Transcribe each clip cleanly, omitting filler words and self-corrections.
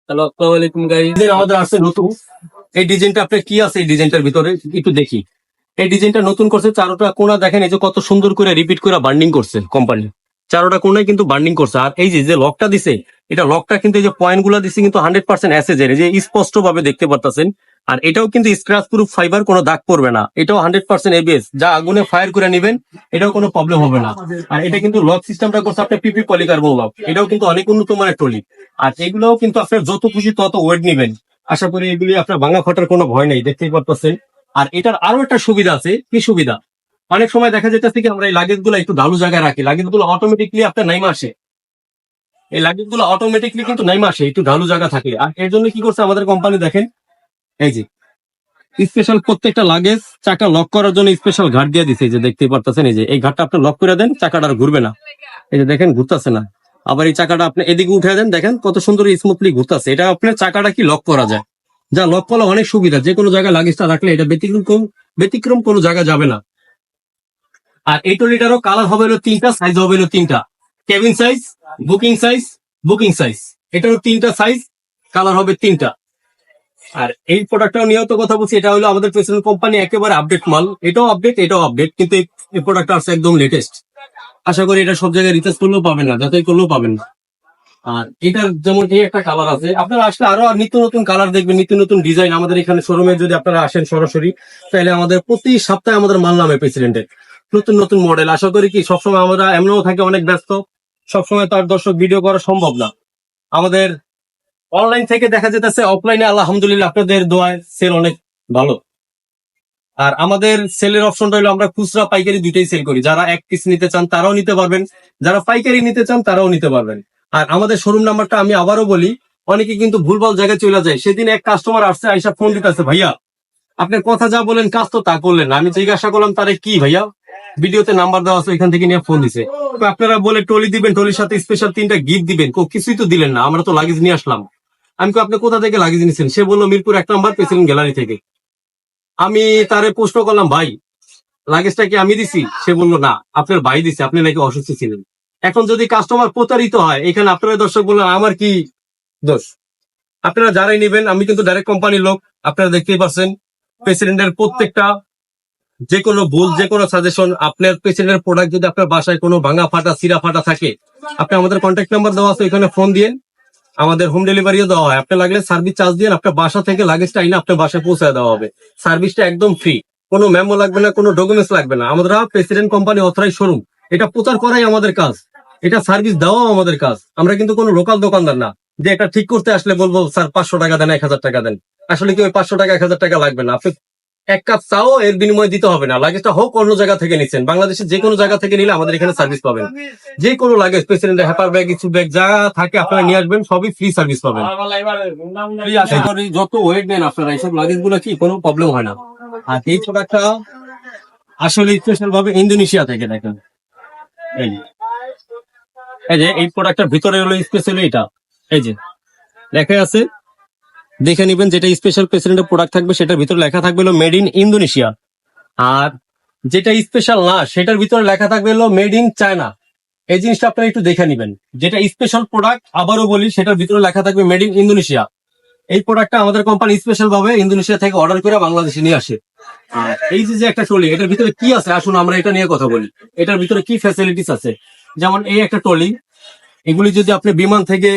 Hello, আসসালামু আলাইকুম guys. আমাদের আসছে নতুন এই ডিজাইনটা, আপনার কি আছে এই ডিজাইনটার ভিতরে একটু দেখি। এই ডিজাইনটা নতুন করছে, চারোটা কোণা দেখেন, এই যে কত সুন্দর করে রিপিট করে বার্নিং করছে কোম্পানি। চারোটা কোণায় কিন্তু বার্নিং করছে। আর এই যে লকটা দিছে, এটা লকটা কিন্তু এই যে পয়েন্ট গুলা দিছে কিন্তু 100% অ্যাসেজের, এই যে স্পষ্ট ভাবে দেখতে পারতেছেন। আর এটাও কিন্তু স্ক্র্যাচ প্রুফ ফাইবার, কোনো দাগ পড়বে না। এটাও 100% এবিএস, যা আগুনে ফায়ার করে নেবেন এটাও কোনো প্রবলেম হবে না। আর এটা কিন্তু লক সিস্টেমটা করছে আপনার পিপি পলিকার্বন লক, এটাও কিন্তু অনেক উন্নত মানের ট্রলি। আর এগুলোও কিন্তু আপনার যত খুশি তত ওয়েট নেবেন। আশা করি এগুলি আপনার ভাঙা ফাটার কোনো ভয় নেই, দেখতেই পারতেছেন। আর এটার আরো একটা সুবিধা আছে। কি সুবিধা? অনেক সময় দেখা যেতেছে কি আমরা এই লাগেজ গুলো একটু ঢালু জায়গায় রাখি, লাগেজ গুলো অটোমেটিকলি আপনার নাইমা আসে। এই লাগেজ গুলো অটোমেটিকলি কিন্তু নাইমা আসে একটু ঢালু জায়গা থাকে। আর এর জন্য কি করছে আমাদের কোম্পানি, দেখেন এই যে স্পেশাল প্রত্যেকটা লাগেজ চাকা লক করার জন্য স্পেশাল ঘাট দিয়ে দিছে। এই যে দেখতেই পারতেছেন, এই যে এই ঘাটটা আপনি লক করে দেন, চাকাটা আর ঘুরবে না। এই যে দেখেন ঘুরতেছে না। আবার এই চাকাটা আপনি এদিকে উঠে দেন, দেখেন কত সুন্দর স্মুথলি ঘুরতেছে। এটা আপনার চাকাটা কি লক করা যায়, যা লক করা অনেক সুবিধা। যে কোনো জায়গায় লাগেজটা রাখলে এটা ব্যতিক্রম কোনো জায়গা যাবে না। আর এই ট্রলিটারও কালার হবে হলো তিনটা, সাইজ হবে হলো তিনটা, cabin size, booking size, booking size. এটারও তিনটা সাইজ, কালার হবে তিনটা। আর এই প্রোডাক্টটা নিয়েও তো কথা বলছি, এটা হলো আমাদের প্রেসিডেন্ট কোম্পানি একেবারে আপডেট মাল। এটাও আপডেট, এটাও আপডেট, কিন্তু এই প্রোডাক্টটা আছে একদম লেটেস্ট। আশা করি এটা সব জায়গায় রিচার্জ করলেও পাবেন না, যাচাই করলেও পাবেন না। আর এটার যেমন এই একটা কালার আছে, আপনারা আসলে আরো নিত্য নতুন কালার দেখবেন, নিত্য নতুন ডিজাইন। আমাদের এখানে শোরুমে যদি আপনারা আসেন সরাসরি, তাহলে আমাদের প্রতি সপ্তাহে আমাদের মাল নামে প্রেসিডেন্টের নতুন নতুন মডেল। আশা করি কি সবসময় আমরা এমনও থাকে অনেক ব্যস্ত, সবসময় তার দর্শক ভিডিও করা সম্ভব না আমাদের। অনলাইন থেকে দেখা যেতেছে, অফলাইনে আলহামদুলিল্লাহ আপনাদের দোয়ায় সেল অনেক ভালো। আর আমাদের সেলের অপশনটা হলো আমরা খুচরা পাইকারি দুইটাই সেল করি। যারা এক পিস নিতে চান তারাও নিতে পারবেন, যারা পাইকারি নিতে চান তারাও নিতে পারবেন। আর আমাদের শোরুম নাম্বারটা আমি আবারও বলি, অনেকে কিন্তু ভুলভাল জায়গায় চলে যায়। সেদিন এক কাস্টমার আসছে, আইসা ফোন দিতেছে, ভাইয়া আপনার কথা যা বলেন কাজ তো তা করলেন না। আমি জিজ্ঞাসা করলাম তারে, কি ভাইয়া? ভিডিওতে নাম্বার দেওয়া আছে, ওইখান থেকে নিয়ে ফোন দিছে। তো আপনারা বলে ট্রলি দিবেন, ট্রলির সাথে স্পেশাল 3টা গিফট দিবেন, কিছুই তো দিলেন না। আমরা তো লাগেজ নিয়ে আসলাম। আমি আপনি কোথা থেকে লাগেজ নিয়েছেন? সে বললো মিরপুর 1 নম্বর প্রেসিডেন্ট গ্যালারি থেকে। আমি তারে প্রশ্ন করলাম, ভাই লাগেজটা কি আমি দিছি? সে বললো না, আপনার ভাই দিছে, আপনি নাকি অসুস্থ ছিলেন। এখন যদি কাস্টমার প্রতারিত হয়, এখানে আপনারা দর্শক বললেন আমার কি দোষ? আপনারা যারাই নেবেন, আমি কিন্তু ডাইরেক্ট কোম্পানির লোক, আপনারা দেখতেই পাচ্ছেন। প্রেসিডেন্টের প্রত্যেকটা যে কোনো ভুল, যে কোনো সাজেশন, আপনার প্রেসিডেন্টের প্রোডাক্ট যদি আপনার বাসায় কোনো ভাঙা ফাটা সিরা ফাটা থাকে, আপনি আমাদের কন্ট্যাক্ট নাম্বার দেওয়া আছে, ওইখানে ফোন দিয়ে আমাদের হোম ডেলিভারিও দেওয়া হয়। আপনার লাগলে সার্ভিস চার্জ দিয়ে আপনার বাসা থেকে লাগেজটা আইনে আপনার বাসায় পৌঁছায় দেওয়া হবে। সার্ভিসটা একদম ফ্রি, কোনো মেমো লাগবে না, কোনো ডকুমেন্টস লাগবে না। আমরা প্রেসিডেন্ট কোম্পানি অথরাইজ শোরুম, এটা প্রচার করাই আমাদের কাজ, এটা সার্ভিস দেওয়াও আমাদের কাজ। আমরা কিন্তু কোনো লোকাল দোকানদার না যে এটা ঠিক করতে আসলে বলবো স্যার 500 টাকা দেন, 1000 টাকা দেন। আসলে কি ওই 500 টাকা 1000 টাকা লাগবে না। আপনি এক কাপ চাও এর বিনিময়ে দিতে হবে না। লাগেজটা হোক অন্য জায়গা থেকে নিচ্ছেন, বাংলাদেশের যে কোনো জায়গা থেকে নিলে আমাদের এখানে সার্ভিস পাবেন। যে কোনো লাগেজ, প্রেসিডেন্টের হ্যাপার ব্যাগ, কিছু ব্যাগ যা থাকে আপনারা নিয়ে আসবেন, সবই ফ্রি সার্ভিস পাবেন। আশা করি যত ওয়েট নেন আপনারা, এইসব লাগেজ গুলো কি কোনো প্রবলেম হয় না। আর এই প্রোডাক্টটা আসলে স্পেশাল ভাবে ইন্দোনেশিয়া থেকে, দেখেন এই যে, এই যে এই প্রোডাক্টটার ভিতরে হলো স্পেশালি এটা, এই যে লেখা আছে, দেখে নিবেন। যেটা স্পেশাল প্রেসিডেন্টের প্রোডাক্ট থাকবে সেটার ভিতরে লেখা থাকবে হলো মেড ইন ইন্দোনেশিয়া। আর যেটা স্পেশাল না সেটার ভিতরে লেখা থাকবে হলো মেড ইন চায়না। এই জিনিসটা আপনারা একটু দেখে নিবেন। যেটা স্পেশাল প্রোডাক্ট, আবারও বলি, সেটার ভিতরে লেখা থাকবে মেড ইন ইন্দোনেশিয়া। এই প্রোডাক্টটা আমাদের কোম্পানি স্পেশাল ভাবে ইন্দোনেশিয়া থেকে অর্ডার করে বাংলাদেশে নিয়ে আসে। আর এই যে একটা ট্রলি, এটার ভিতরে কি আছে আসুন আমরা এটা নিয়ে কথা বলি। এটার ভিতরে কি ফ্যাসিলিটিস আছে, যেমন এই একটা ট্রলি, এগুলি যদি আপনি বিমান থেকে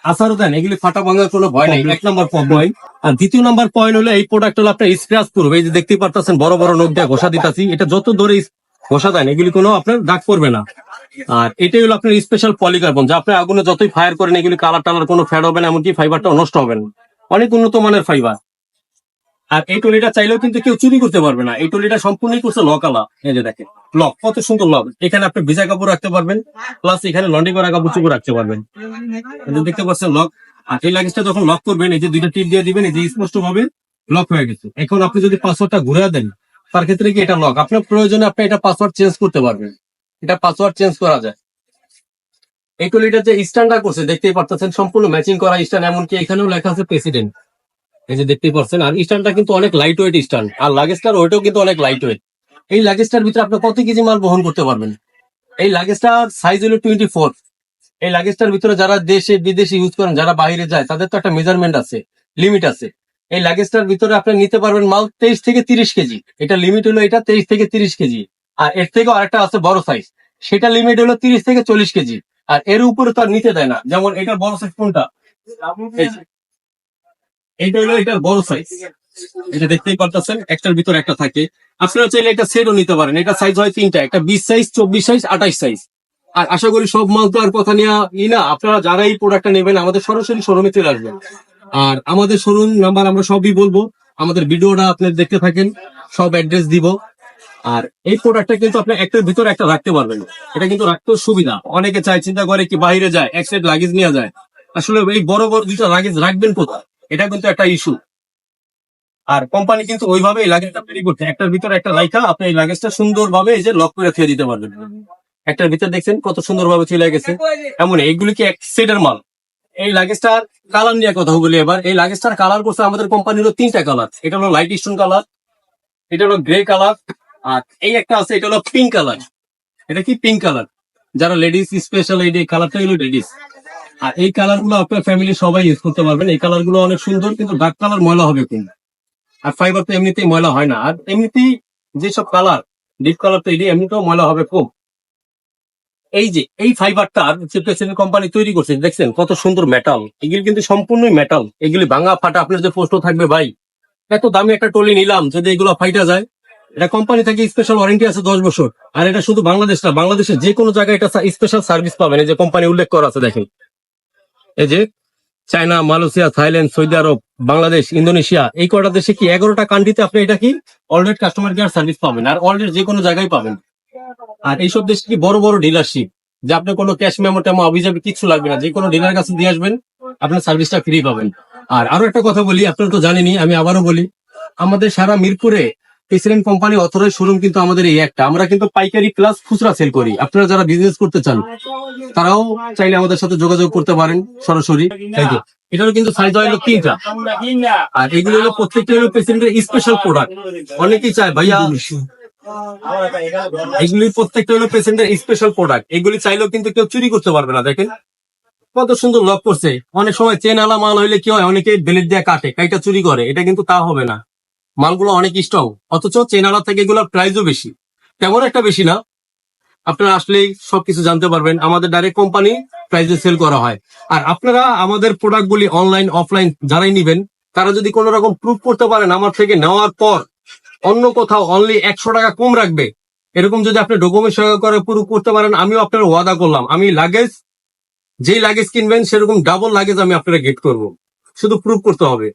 আসারও দেন, এগুলি ফাটা ভাঙার কোনো ভয় নেই, 1 নম্বর পয়েন্ট। আর 2য় নম্বর পয়েন্ট হলো এই প্রোডাক্ট হলো আপনার স্ক্র্যাচ প্রুফ। এই যে দেখতে পারতেছেন বড় বড় নখ দিয়ে ঘষা দিতেছি, এটা যত ধরে ঘষা দেন এগুলি কোনো আপনার দাগ পড়বে না। আর এটাই হলো আপনার স্পেশাল পলিকার্বন, যা আপনি আগুনে যতই ফায়ার করেন এগুলি কালার টালার কোনো ফ্যাড হবে না, এমনকি ফাইবারটাও নষ্ট হবে না। অনেক উন্নত মানের ফাইবার। আর এই টলিটা চাইলেও কিন্তু কেউ চুরি করতে পারবে না। এই টলিটা সম্পূর্ণই করছে লকালা। এই যে দেখেন লক, কত সুন্দর লক। এখানে আপনি ভিজা কাপড় রাখতে পারবেন, প্লাস এখানে লন্ড্রি করা কাপড় চুপড় রাখতে পারবেন। এই যে দেখতে পাচ্ছেন লক। আর এই লাগেজটা যখন লক করবেন, এই যে 2টা টিপ দিয়ে দিবেন, এই যে স্পষ্ট ভাবে লক হয়ে গেছে। এখন আপনি যদি পাসওয়ার্ডটা ঘুরে দেন, তার ক্ষেত্রে কি এটা লক, আপনার প্রয়োজনে আপনি এটা পাসওয়ার্ড চেঞ্জ করতে পারবেন। এটা পাসওয়ার্ড চেঞ্জ করা যায়। এই টলিটা যে স্ট্যান্ডটা করছে দেখতেই পারতেছেন, সম্পূর্ণ ম্যাচিং করা স্ট্যান্ড, এমনকি এখানেও লেখা আছে প্রেসিডেন্ট। এই যে দেখতেই পাচ্ছেন। আর স্ট্যান্ডটা কিন্তু অনেক লাইট ওয়েট স্ট্যান্ড, আর লাগেজটার ওয়েটও কিন্তু অনেক লাইট ওয়েট। এই লাগেজটার ভিতরে আপনি কত কেজি মাল বহন করতে পারবেন? এই লাগেজটার সাইজ হলো 24। এই লাগেজটার ভিতরে যারা দেশে বিদেশে ইউজ করেন, যারা বাইরে যায়, তাদের তো একটা মেজারমেন্ট আছে, লিমিট আছে। এই লাগেজটার ভিতরে আপনি নিতে পারবেন মাল 23 থেকে 30 কেজি। এটা লিমিট হলো এটা 23 থেকে 30 কেজি। আর এর থেকেও আরেকটা আছে বড় সাইজ, সেটা লিমিট হলো 30 থেকে 40 কেজি। আর এর উপরে তো আর নিতে দেয় না। যেমন এটার বড় সাইজ কোনটা, এই যে, এইটা হলো এটার বড় সাইজ। এটা দেখতেই পারতেছেন, একটার ভিতরে একটা থাকে। আপনারা চাইলে এটা সেটও নিতে পারেন। এটা সাইজ হয় তিনটা, একটা 20 সাইজ, 24 সাইজ, 28 সাইজ। আর আশা করি সব মাল তো আর কথা নিয়ে না, আপনারা যারা এই প্রোডাক্টটা নেবেন আমাদের সরাসরি শোরুমে চলে আসবেন। আর আমাদের শোরুম নাম্বার আমরা সবই বলবো, আমাদের ভিডিওটা আপনি দেখতে থাকেন, সব অ্যাড্রেস দিব। আর এই প্রোডাক্টটা কিন্তু আপনি একটার ভিতরে একটা রাখতে পারবেন। এটা কিন্তু রাখতেও সুবিধা। অনেকে চায়, চিন্তা করে কি বাইরে যায় এক সাইড লাগেজ নিয়ে যায়, আসলে এই বড় বড় দুটো লাগেজ রাখবেন কোথায়, এটা কিন্তু একটা ইস্যু। আর কোম্পানি কিন্তু ওইভাবে এই লাগেজটা তৈরি করছে, একটার ভিতরে একটা রাইখা আপনি এই লাগেজটা সুন্দরভাবে এই যে লক করে থুয়ে দিতে পারবেন। একটার ভিতরে দেখছেন কত সুন্দরভাবে চলে গেছে। এমন এইগুলি কি এক সেটের মাল। এই লাগেজটার কালার নিয়ে কথা বলি এবার। এই লাগেজটার কালার করছে আমাদের কোম্পানির তিনটা কালার। এটা হলো লাইট স্টোন কালার, এটা হলো গ্রে কালার, আর এই একটা আছে এটা হলো পিঙ্ক কালার। এটা কি পিঙ্ক কালার, যারা লেডিস স্পেশাল এই কালারটা হলো লেডিস। আর এই কালার গুলো আপনার ফ্যামিলি সবাই ইউজ করতে পারবেন। এই কালার গুলো অনেক সুন্দর, কিন্তু ডার্ক কালার ময়লা হবে কিন্তু। আর ফাইবার তো এমনিতেই ময়লা হয় না। আর এমনিতেই যেসব কালার ডিপ কালার তো এটি এমনিতেও ময়লা হবে কম। এই যে এই ফাইবারটার যে প্রেসিডেন্ট কোম্পানি তৈরি করছে, দেখছেন কত সুন্দর মেটাল। এগুলি কিন্তু সম্পূর্ণই মেটাল। এগুলি ভাঙা ফাটা আপনার যে প্রশ্ন থাকবে, ভাই এত দামি একটা টলি নিলাম যদি এগুলো ফাইটা যায়, এটা কোম্পানি থেকে স্পেশাল ওয়ারেন্টি আছে 10 বছর। আর এটা শুধু বাংলাদেশ না, বাংলাদেশের যে কোনো জায়গায় এটা স্পেশাল সার্ভিস পাবেন। এই যে কোম্পানি উল্লেখ করা আছে দেখেন, এই যে চায়না, মালয়েশিয়া, থাইল্যান্ড, সৌদি আরব, বাংলাদেশ, ইন্দোনেশিয়া, এই কটা দেশে কি 11টা কান্ট্রিতে আপনি এটা কি অলরেড কাস্টমার কেয়ার সার্ভিস পাবেন। আর অলরেড যে কোনো জায়গায় পাবেন। আর এইসব দেশে কি বড় বড় ডিলারশিপ, যে আপনি কোনো ক্যাশ মেমো টেমো অভিযোগ কিছু লাগবে না, যে কোনো ডিলার কাছে দিয়ে আসবেন, আপনার সার্ভিসটা ফ্রি পাবেন। আর আরো একটা কথা বলি, আপনারা তো জানেনই, আমি আবারও বলি, আমাদের সারা মিরপুরে প্রেসিডেন্ট কোম্পানি অথরাইজ শোরুম কিন্তু আমাদের এই একটা। আমরা কিন্তু পাইকারি প্লাস খুচরা সেল করি। আপনারা যারা বিজনেস করতে চান তারাও চাইলে আমাদের সাথে যোগাযোগ করতে পারেন সরাসরি। তাই তো, এটারও কিন্তু সাইজ হলো তিনটা। আর এগুলো হলো প্রত্যেকটা হলো প্রেসিডেন্টের স্পেশাল প্রোডাক্ট। অনেকেই চায় ভাইয়া, এগুলি প্রত্যেকটা হলো পেশেন্টের স্পেশাল প্রোডাক্ট। এগুলি চাইলেও কিন্তু কেউ চুরি করতে পারবে না। দেখেন কত সুন্দর লক করছে। অনেক সময় চেন আলা মাল হইলে কি হয়, অনেকে বেলেট দিয়ে কাটে, কাইটা চুরি করে। এটা কিন্তু তা হবে না, মালগুলো অনেক স্ট্রং। অথচ চেন আলা থেকে এগুলোর প্রাইসও বেশি, তেমন একটা বেশি না। আপনারা আসলেই সবকিছু জানতে পারবেন। আমাদের ডাইরেক্ট কোম্পানি প্রাইসে সেল করা হয়। আর আপনারা আমাদের প্রোডাক্টগুলি অনলাইন অফলাইন যারাই নিবেন, তারা যদি কোনো রকম প্রুফ করতে পারেন আমার থেকে নেওয়ার পর অন্য কোথাও অনলি 100 টাকা কম রাখবে, এরকম যদি আপনি ডকুমেন্ট সহায়ক করে প্রুফ করতে পারেন, আমিও আপনার ওয়াদা করলাম, আমি লাগেজ যেই লাগেজ কিনবেন সেরকম ডাবল লাগেজ আমি আপনারা গেট করব। শুধু প্রুফ করতে হবে।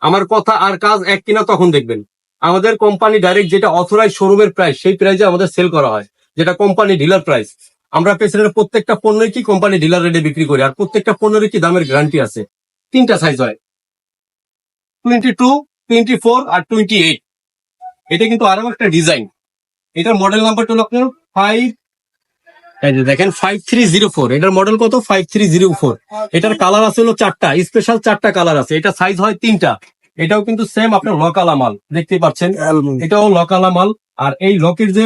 আমার কথা আর কাজ এক কিনা তখন দেখবেন। আমাদের কোম্পানি ডাইরেক্ট যেটা অথরাইজ শোরুমের প্রাইস, সেই প্রাইসে আমাদের সেল করা হয়, যেটা কোম্পানি ডিলার প্রাইস। আমরা পেছনের প্রত্যেকটা পণ্যই কি কোম্পানি ডিলার রেটে বিক্রি করি। আর প্রত্যেকটা পণ্যের কি দামের গ্যারান্টি আছে। তিনটা সাইজ হয়, 22, 24 আর 28। এটা কিন্তু আরো একটা ডিজাইন। এটার মডেল নাম্বারটা হলো আপনার 5, এই যে দেখেন 5304। এটার মডেল কত, 5304। এটার কালার আছে হলো 4টা, স্পেশাল 4টা কালার আছে। এটা সাইজ হয় 3টা। এটাও কিন্তু সেম আপনার লকালা মাল, দেখতে পাচ্ছেন এটাও লকালা মাল। আর এই লকের যে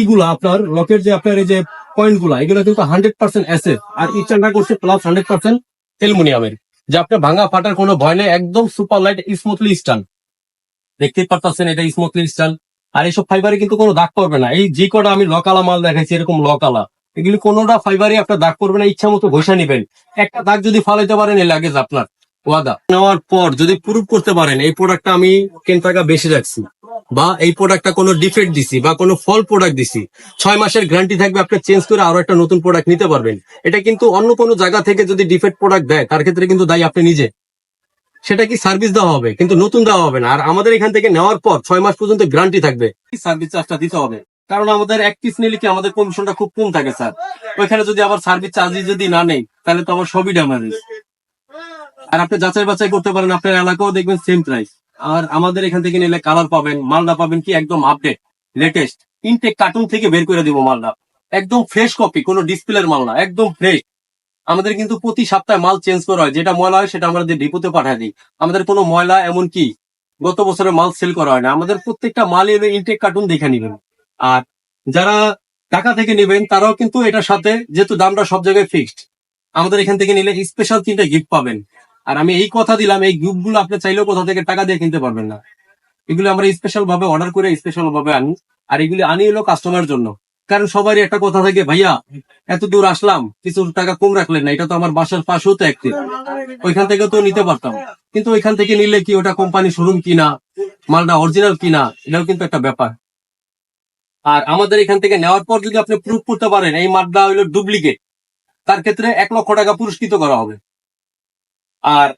ইগুলা, আপনার লকের যে আপনার এই যে পয়েন্ট গুলা, এগুলো কিন্তু 100% এসএফ। আর ইস্টার্নটা করছে প্লাস 100% অ্যালুমিনিয়ামের, যে আপনার ভাঙা ফাটার কোনো ভয় নেই। একদম সুপার লাইট স্মুথলি স্টান, দেখতেই পারতেছেন এটা স্মুথলি স্টান। আর এইসব ফাইবারে কিন্তু কোনো দাগ পড়বে না। এই যে কটা আমি লকালা মাল দেখাইছি এরকম লকালা, এগুলি কোনোটা ফাইবারে আপনার দাগ পড়বে না। ইচ্ছা মতো ঘষা নিবেন, একটা দাগ যদি ফালাইতে পারেন এই লাগেজ আপনার ওয়াদা। নেওয়ার পর যদি প্রুফ করতে পারেন এই প্রোডাক্টটা আমি 10 টাকা বেশি রাখছি, বা এই প্রোডাক্টটা কোনো ডিফেক্ট দিছি বা কোনো ফল প্রোডাক্ট দিছি, 6 মাসের গ্যারান্টি থাকবে, আপনি চেঞ্জ করে আরো একটা নতুন প্রোডাক্ট নিতে পারবেন। এটা কিন্তু অন্য কোনো জায়গা থেকে যদি ডিফেক্ট প্রোডাক্ট দেয়, তার ক্ষেত্রে কিন্তু দায়ী আপনি নিজে। সেটা কি সার্ভিস দেওয়া হবে, কিন্তু নতুন দেওয়া হবে না। আর আমাদের এখান থেকে নেওয়ার পর 6 মাস পর্যন্ত গ্যারান্টি থাকবে। সার্ভিস চার্জটা দিতে হবে, কারণ আমাদের এক পিস নিলে কি আমাদের কমিশনটা খুব কম থাকে স্যার। ওইখানে যদি আবার সার্ভিস চার্জ যদি না নেই, তাহলে তো আমার সবই ড্যামেজ। আর আপনি যাচাই বাছাই করতে পারেন, আপনার এলাকাও দেখবেন সেম প্রাইস। আর আমাদের এখান থেকে নিলে কালার পাবেন, মালটা পাবেন কি একদম আপডেট লেটেস্ট ইনটেক কার্টুন থেকে বের করে দিব মালটা। একদম ফ্রেশ কপি, কোনো ডিসপ্লের মাল না, একদম ফ্রেশ। আমাদের কিন্তু প্রতি সপ্তাহে মাল চেঞ্জ করা হয়, যেটা ময়লা হয় সেটা আমাদের ডিপোতে পাঠিয়ে দিই। আমাদের কোনো ময়লা এমন কি গত বছরের মাল সেল করা হয় না। আমাদের প্রত্যেকটা মাল এলে ইনটেক কার্টুন দেখে নিবেন। আর যারা ঢাকা থেকে নেবেন তারাও কিন্তু এটার সাথে যেহেতু দামটা সব জায়গায় ফিক্সড, আমাদের এখান থেকে নিলে স্পেশাল 3টা গিফট পাবেন। আর আমি এই কথা দিলাম, এই গিফট গুলো আপনি চাইলেও কোথা থেকে টাকা দিয়ে কিনতে পারবেন না। এগুলো আমরা স্পেশাল ভাবে অর্ডার করে স্পেশাল ভাবে আনি। আর এগুলি আনি হলো কাস্টমারের জন্য। কারণ সবারই একটা কথা থাকে, ভাইয়া এত দূর আসলাম, কিছু টাকা কম রাখলেন না, এটা তো আমার বাসার পাশেও তো একটি, ওইখান থেকে তো নিতে পারতাম। কিন্তু ওইখান থেকে নিলে কি ওটা কোম্পানি শোরুম কিনা, মালটা অরিজিনাল কিনা, এটাও কিন্তু একটা ব্যাপার। আর আমাদের এখান থেকে নেওয়ার পর যদি আপনি প্রুফ করতে পারেন এই মালটা হইলো ডুপ্লিকেট, তার ক্ষেত্রে 1 লক্ষ টাকা পুরস্কৃত করা হবে। আর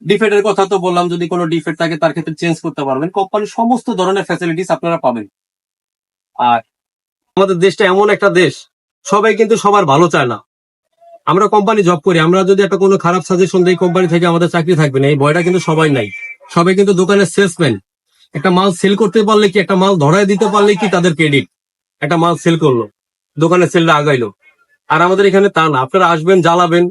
ডিফেক্টের কথা তো বললাম, যদি কোনো ডিফেক্ট থাকে তার ক্ষেত্রে চেঞ্জ করতে পারবেন। কোম্পানির সমস্ত ধরনের ফ্যাসিলিটিস আপনারা পাবেন। আর আমাদের দেশটা এমন একটা দেশ, সবাই কিন্তু সবার ভালো চায় না। আমরা কোম্পানি জব করি, আমরা যদি একটা কোনো খারাপ সাজেশন দিই কোম্পানি থেকে আমাদের চাকরি থাকবে না, এই ভয়টা কিন্তু সবাই নাই। সবাই কিন্তু দোকানের সেলসম্যান। একটা মাল সেল করতে পারলে কি, একটা মাল ধরায় দিতে পারলে কি তাদের ক্রেডিট। একটা মাল সেল করলো, দোকানের সেলটা আগাইলো। আর আমাদের এখানে তা না, আপনারা আসবেন, জ্বালাবেন,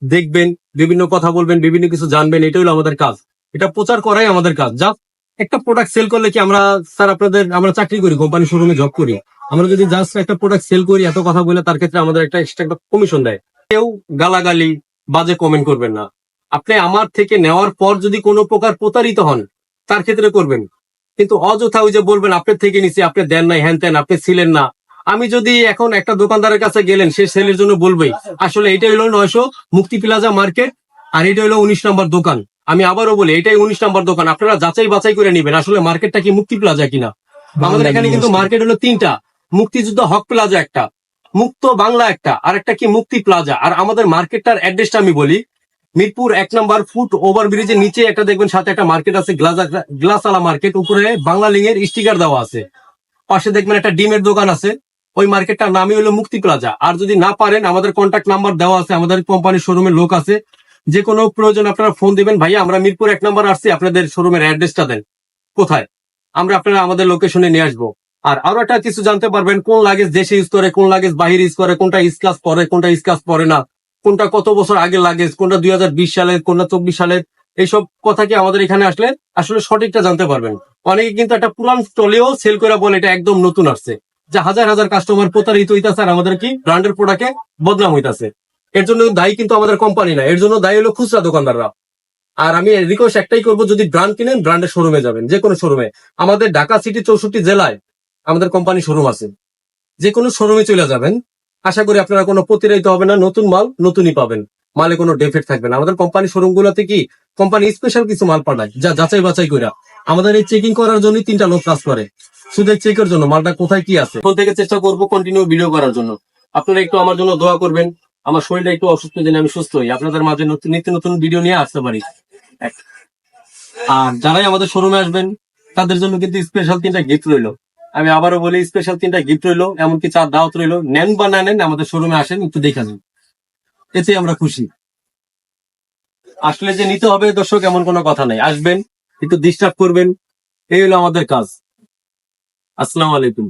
দেখবেন, বিভিন্ন কথা বলবেন, বিভিন্ন কিছু জানবেন, এটাই হলো আমাদের কাজ। এটা প্রচার করাই আমাদের কাজ। জাস্ট একটা প্রোডাক্ট সেল করলে কি আমরা, স্যার আপনাদের, আমরা চাকরি করি, কোম্পানি শোরুমে জব করি, আমরা যদি জাস্ট একটা প্রোডাক্ট সেল করি, এত কথা বলে, তার ক্ষেত্রে আমাদের একটা এক্সট্রা একটা কমিশন দেয়। কেউ গালাগালি, বাজে কমেন্ট করবেন না। আপনি আমার থেকে নেওয়ার পর যদি কোনো প্রকার প্রতারিত হন, তার ক্ষেত্রে করবেন। কিন্তু অযথা ওই যে বলবেন আপনার থেকে নিছি, আপনি দেন নাই, হ্যান ত্যান, আপনি ছিলেন না। আমি যদি এখন একটা দোকানদারের কাছে গেলেন, সে সেলের জন্য বলবেই আসলে এটা হলো 900 মুক্তি প্লাজা মার্কেট, আর এটা হলো 19 নম্বর দোকান। আমি আবারও বলি, এটাই 19 নম্বর দোকান। আপনারা যাচাই বাছাই করে নেবেন আসলে মার্কেটটা কি মুক্তি প্লাজা কিনা। আমাদের এখানে কিন্তু মার্কেট হলো 3টা। মুক্তিযুদ্ধ হক প্লাজা একটা, মুক্ত বাংলা একটা, আর একটা কি মুক্তি প্লাজা। আর আমাদের মার্কেটটার অ্যাড্রেসটা আমি বলি, মিরপুর 1 নম্বর ফুট ওভার ব্রিজের নিচে একটা দেখবেন, সাথে একটা মার্কেট আছে, গ্লাসওয়ালা মার্কেট, উপরে বাংলা লিং এর স্টিকার দেওয়া আছে। পাশে দেখবেন একটা ডিমের দোকান আছে। ওই মার্কেটটার নামই হলো মুক্তি প্লাজা। আর যদি না পারেন, আমাদের কন্ট্যাক্ট নাম্বার দেওয়া আছে, আমাদের কোম্পানির শোরুমের লোক আছে, যে কোনো প্রয়োজন আপনারা ফোন দিবেন, ভাইয়া আমরা মিরপুর 1 নম্বর আসছি, আপনাদের শোরুমের অ্যাড্রেসটা দেন কোথায়, আমরা আপনারা আমাদের লোকেশনে নিয়ে আসবো। আর আরো একটা কিছু জানতে পারবেন, কোন লাগেজ দেশে ইউজ করে, কোন লাগেজ বাহির ইউজ করে, কোনটা স্কাচ পরে, কোনটা স্কাচ পরে না, কোনটা কত বছর আগে লাগেজ, কোনটা 2020 সালের, কোনটা 24 সালের। এইসব কথা কি আমাদের এখানে আসলে আসলে সঠিকটা জানতে পারবেন। অনেকে কিন্তু একটা পুরান স্টলেও সেল করে বলে এটা একদম নতুন আসছে, যে হাজার হাজার কাস্টমার প্রতারিত হইতাছে, আর আমাদের কি ব্র্যান্ডের প্রোডাক্টে বদনাম হইতাছে। এর জন্য দায়ী কিন্তু আমাদের কোম্পানি না, এর জন্য দায়ী হলো খুচরা দোকানদাররা। আর আমি রিকোয়েস্ট একটাই করবো, যদি ব্র্যান্ড কিনেন ব্র্যান্ডের শোরুমে যাবেন, যে কোনো শোরুমে। আমাদের ঢাকা সিটি 64 জেলায় আমাদের কোম্পানি শোরুম আছে, যে কোনো শোরুমে চলে যাবেন। আশা করি আপনারা কোনো প্রতিরাইত হবে না, নতুন মাল নতুনই পাবেন, মালে কোনো ডিফেক্ট থাকবে না। আমাদের কোম্পানি শোরুম গুলোতে কি কোম্পানি স্পেশাল কিছু মাল পাঠায়, যা যাচাই বাছাই করে। আমাদের এই চেকিং করার জন্য 3টা লোক কাজ করে, শুধু চেকের জন্য মালটা কোথায় কি আছে। এখন থেকে চেষ্টা করবো কন্টিনিউ ভিডিও করার জন্য। আপনারা একটু আমার জন্য দোয়া করবেন, আমার শরীরটা একটু অসুস্থ, যেন আমি সুস্থ হই, আপনাদের মাঝে নিত্য নতুন ভিডিও নিয়ে আসতে পারি। আর যারাই আমাদের শোরুমে আসবেন, তাদের জন্য কিন্তু স্পেশাল 3টা গিফট রইলো। আমি আবারও বলি, স্পেশাল 3টা গিফট রইলো, এমনকি 4 দাওয়াত রইলো। নেন বা না নেন, আমাদের শোরুমে আসেন, একটু দেখে নিন, এতে আমরা খুশি। আসলে যে নিতে হবে দর্শক, এমন কোনো কথা নাই, আসবেন, একটু ডিস্টার্ব করবেন, এই হলো আমাদের কাজ। আসসালামু আলাইকুম।